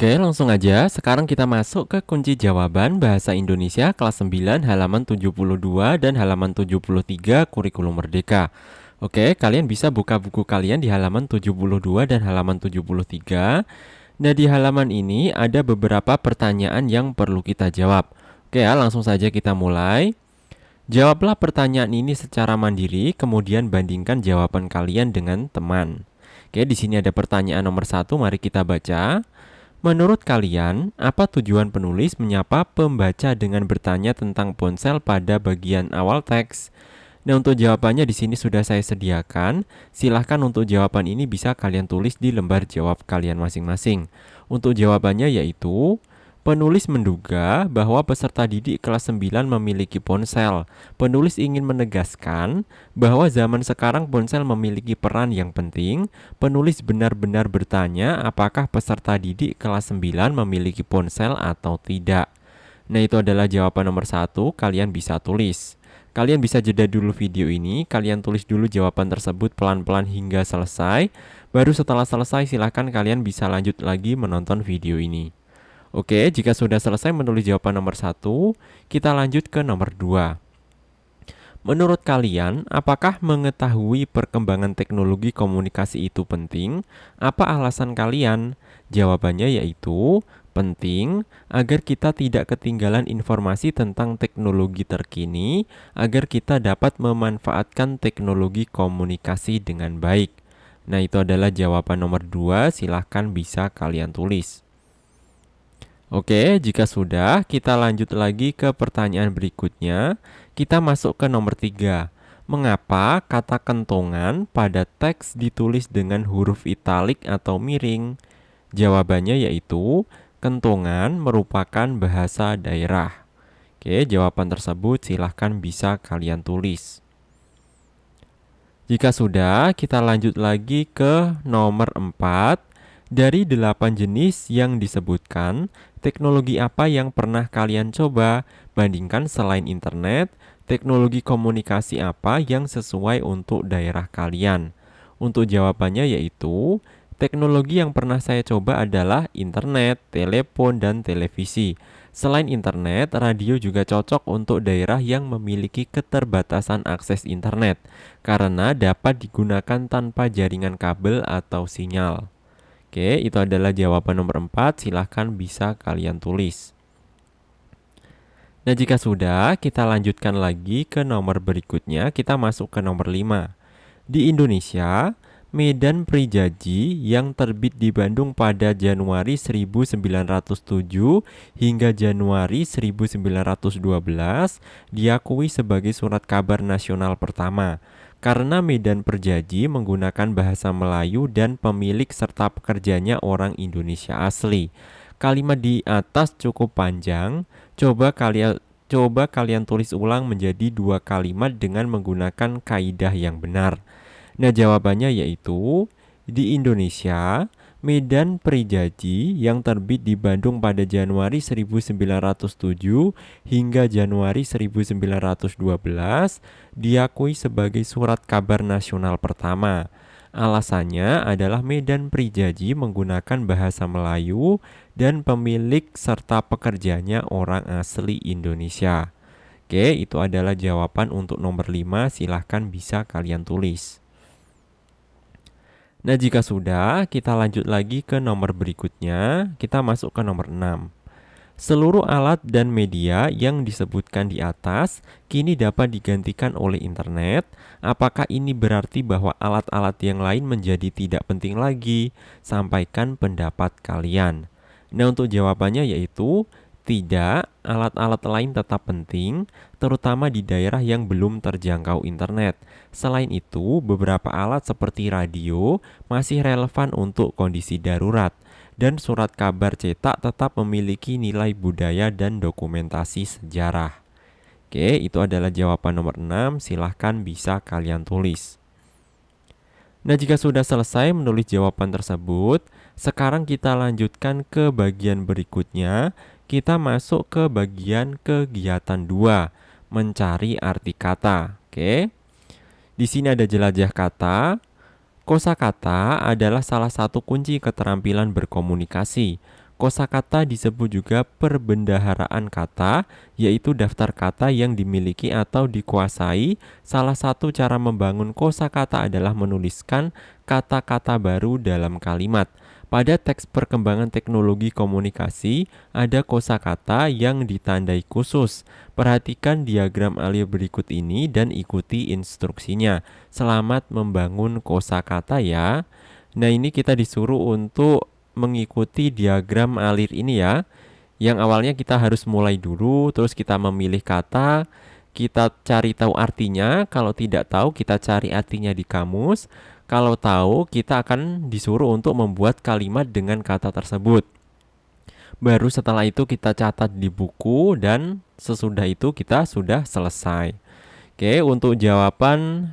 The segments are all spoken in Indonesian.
Oke, langsung aja. Sekarang kita masuk ke kunci jawaban Bahasa Indonesia kelas 9 halaman 72 dan halaman 73 Kurikulum Merdeka. Oke, kalian bisa buka buku kalian di halaman 72 dan halaman 73. Nah, di halaman ini ada beberapa pertanyaan yang perlu kita jawab. Oke ya, langsung saja kita mulai. Jawablah pertanyaan ini secara mandiri, kemudian bandingkan jawaban kalian dengan teman. Oke, di sini ada pertanyaan nomor 1, mari kita baca. Menurut kalian, apa tujuan penulis menyapa pembaca dengan bertanya tentang ponsel pada bagian awal teks? Nah, untuk jawabannya di sini sudah saya sediakan. Silahkan untuk jawaban ini bisa kalian tulis di lembar jawab kalian masing-masing. Untuk jawabannya yaitu, penulis menduga bahwa peserta didik kelas 9 memiliki ponsel. Penulis ingin menegaskan bahwa zaman sekarang ponsel memiliki peran yang penting. Penulis benar-benar bertanya apakah peserta didik kelas 9 memiliki ponsel atau tidak. Nah, itu adalah jawaban nomor 1, kalian bisa tulis. Kalian bisa jeda dulu video ini, kalian tulis dulu jawaban tersebut pelan-pelan hingga selesai. Baru setelah selesai silahkan kalian bisa lanjut lagi menonton video ini. Oke, jika sudah selesai menulis jawaban nomor 1, kita lanjut ke nomor 2. Menurut kalian, apakah mengetahui perkembangan teknologi komunikasi itu penting? Apa alasan kalian? Jawabannya yaitu penting agar kita tidak ketinggalan informasi tentang teknologi terkini, agar kita dapat memanfaatkan teknologi komunikasi dengan baik. Nah, itu adalah jawaban nomor 2, silahkan bisa kalian tulis. Oke, jika sudah, kita lanjut lagi ke pertanyaan berikutnya. Kita masuk ke nomor 3. Mengapa kata kentongan pada teks ditulis dengan huruf italik atau miring? Jawabannya yaitu, kentongan merupakan bahasa daerah. Oke, jawaban tersebut silahkan bisa kalian tulis. Jika sudah, kita lanjut lagi ke nomor 4. Dari 8 jenis yang disebutkan, teknologi apa yang pernah kalian coba? Bandingkan selain internet, teknologi komunikasi apa yang sesuai untuk daerah kalian? Untuk jawabannya yaitu, teknologi yang pernah saya coba adalah internet, telepon, dan televisi. Selain internet, radio juga cocok untuk daerah yang memiliki keterbatasan akses internet, karena dapat digunakan tanpa jaringan kabel atau sinyal. Oke, itu adalah jawaban nomor 4, silahkan bisa kalian tulis. Nah, jika sudah, kita lanjutkan lagi ke nomor berikutnya, kita masuk ke nomor 5. Di Indonesia, Medan Prijaji yang terbit di Bandung pada Januari 1907 hingga Januari 1912 diakui sebagai surat kabar nasional pertama. Karena Medan Prijaji menggunakan bahasa Melayu dan pemilik serta pekerjanya orang Indonesia asli. Kalimat di atas cukup panjang. Coba kalian tulis ulang menjadi 2 kalimat dengan menggunakan kaidah yang benar. Nah, jawabannya yaitu, di Indonesia, Medan Prijaji yang terbit di Bandung pada Januari 1907 hingga Januari 1912 diakui sebagai surat kabar nasional pertama. Alasannya adalah Medan Prijaji menggunakan bahasa Melayu dan pemilik serta pekerjanya orang asli Indonesia. Oke, itu adalah jawaban untuk nomor 5, silahkan bisa kalian tulis. Nah, jika sudah, kita lanjut lagi ke nomor berikutnya. Kita masuk ke nomor 6. Seluruh alat dan media yang disebutkan di atas kini dapat digantikan oleh internet. Apakah ini berarti bahwa alat-alat yang lain menjadi tidak penting lagi? Sampaikan pendapat kalian. Nah, untuk jawabannya yaitu, tidak, alat-alat lain tetap penting, terutama di daerah yang belum terjangkau internet. Selain itu, beberapa alat seperti radio masih relevan untuk kondisi darurat, dan surat kabar cetak tetap memiliki nilai budaya dan dokumentasi sejarah. Oke, itu adalah jawaban nomor 6, silahkan bisa kalian tulis. Nah, jika sudah selesai menulis jawaban tersebut, sekarang kita lanjutkan ke bagian berikutnya. Kita masuk ke bagian kegiatan 2, mencari arti kata. Oke. Di sini ada jelajah kata. Kosakata adalah salah satu kunci keterampilan berkomunikasi. Kosakata disebut juga perbendaharaan kata, yaitu daftar kata yang dimiliki atau dikuasai. Salah satu cara membangun kosakata adalah menuliskan kata-kata baru dalam kalimat. Pada teks perkembangan teknologi komunikasi, ada kosakata yang ditandai khusus. Perhatikan diagram alir berikut ini dan ikuti instruksinya. Selamat membangun kosakata ya. Nah, ini kita disuruh untuk mengikuti diagram alir ini ya. Yang awalnya kita harus mulai dulu, terus kita memilih kata, kita cari tahu artinya. Kalau tidak tahu, kita cari artinya di kamus. Kalau tahu, kita akan disuruh untuk membuat kalimat dengan kata tersebut. Baru setelah itu kita catat di buku dan sesudah itu kita sudah selesai. Oke, untuk jawaban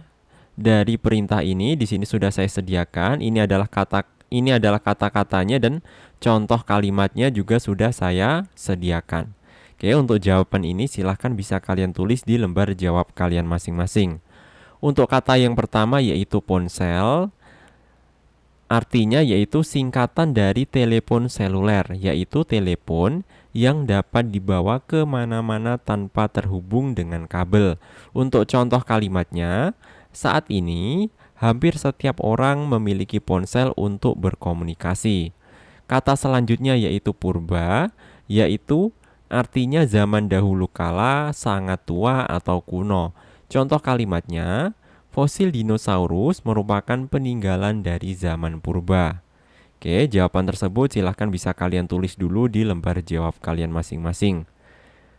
dari perintah ini di sini sudah saya sediakan. Ini adalah kata-katanya dan contoh kalimatnya juga sudah saya sediakan. Oke, untuk jawaban ini silahkan bisa kalian tulis di lembar jawab kalian masing-masing. Untuk kata yang pertama yaitu ponsel, artinya yaitu singkatan dari telepon seluler, yaitu telepon yang dapat dibawa kemana-mana tanpa terhubung dengan kabel. Untuk contoh kalimatnya, saat ini hampir setiap orang memiliki ponsel untuk berkomunikasi. Kata selanjutnya yaitu purba, yaitu artinya zaman dahulu kala, sangat tua atau kuno. Contoh kalimatnya, fosil dinosaurus merupakan peninggalan dari zaman purba. Oke, jawaban tersebut silahkan bisa kalian tulis dulu di lembar jawab kalian masing-masing.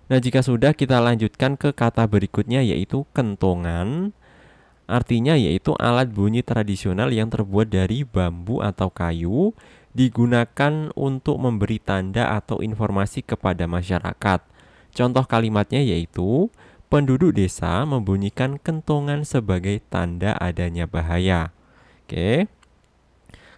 Nah, jika sudah kita lanjutkan ke kata berikutnya yaitu kentongan. Artinya yaitu alat bunyi tradisional yang terbuat dari bambu atau kayu, digunakan untuk memberi tanda atau informasi kepada masyarakat. Contoh kalimatnya yaitu, penduduk desa membunyikan kentongan sebagai tanda adanya bahaya. Oke.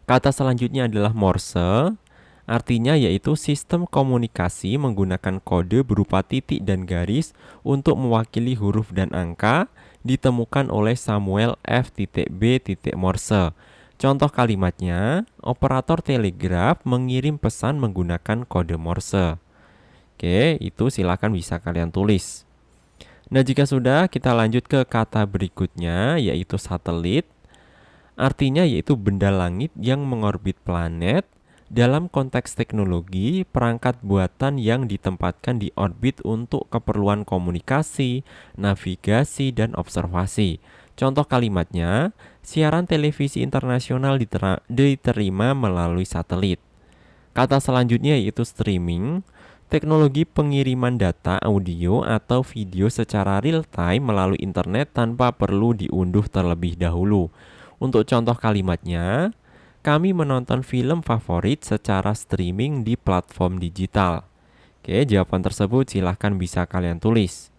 Kata selanjutnya adalah Morse. Artinya yaitu sistem komunikasi menggunakan kode berupa titik dan garis untuk mewakili huruf dan angka, ditemukan oleh Samuel F.B. Morse. Contoh kalimatnya, operator telegraf mengirim pesan menggunakan kode Morse. Oke, itu silakan bisa kalian tulis. Nah, jika sudah, kita lanjut ke kata berikutnya, yaitu satelit. Artinya yaitu benda langit yang mengorbit planet. Dalam konteks teknologi, perangkat buatan yang ditempatkan di orbit untuk keperluan komunikasi, navigasi, dan observasi. Contoh kalimatnya, siaran televisi internasional diterima melalui satelit. Kata selanjutnya yaitu streaming. Teknologi pengiriman data audio atau video secara real time melalui internet tanpa perlu diunduh terlebih dahulu. Untuk contoh kalimatnya, kami menonton film favorit secara streaming di platform digital. Oke, jawaban tersebut silahkan bisa kalian tulis.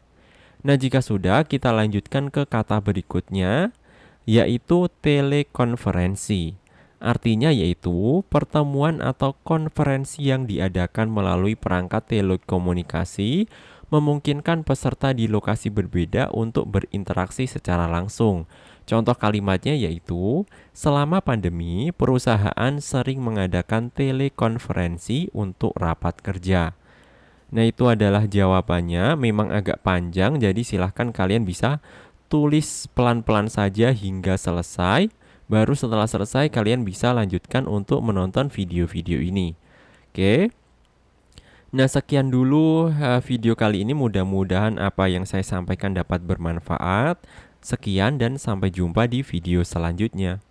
Nah, jika sudah, kita lanjutkan ke kata berikutnya, yaitu telekonferensi. Artinya yaitu pertemuan atau konferensi yang diadakan melalui perangkat telekomunikasi, memungkinkan peserta di lokasi berbeda untuk berinteraksi secara langsung. Contoh kalimatnya yaitu, selama pandemi, perusahaan sering mengadakan telekonferensi untuk rapat kerja. Nah, itu adalah jawabannya, memang agak panjang, jadi silahkan kalian bisa tulis pelan-pelan saja hingga selesai. Baru setelah selesai kalian bisa lanjutkan untuk menonton video-video ini. Oke. Nah, sekian dulu video kali ini. Mudah-mudahan apa yang saya sampaikan dapat bermanfaat. Sekian dan sampai jumpa di video selanjutnya.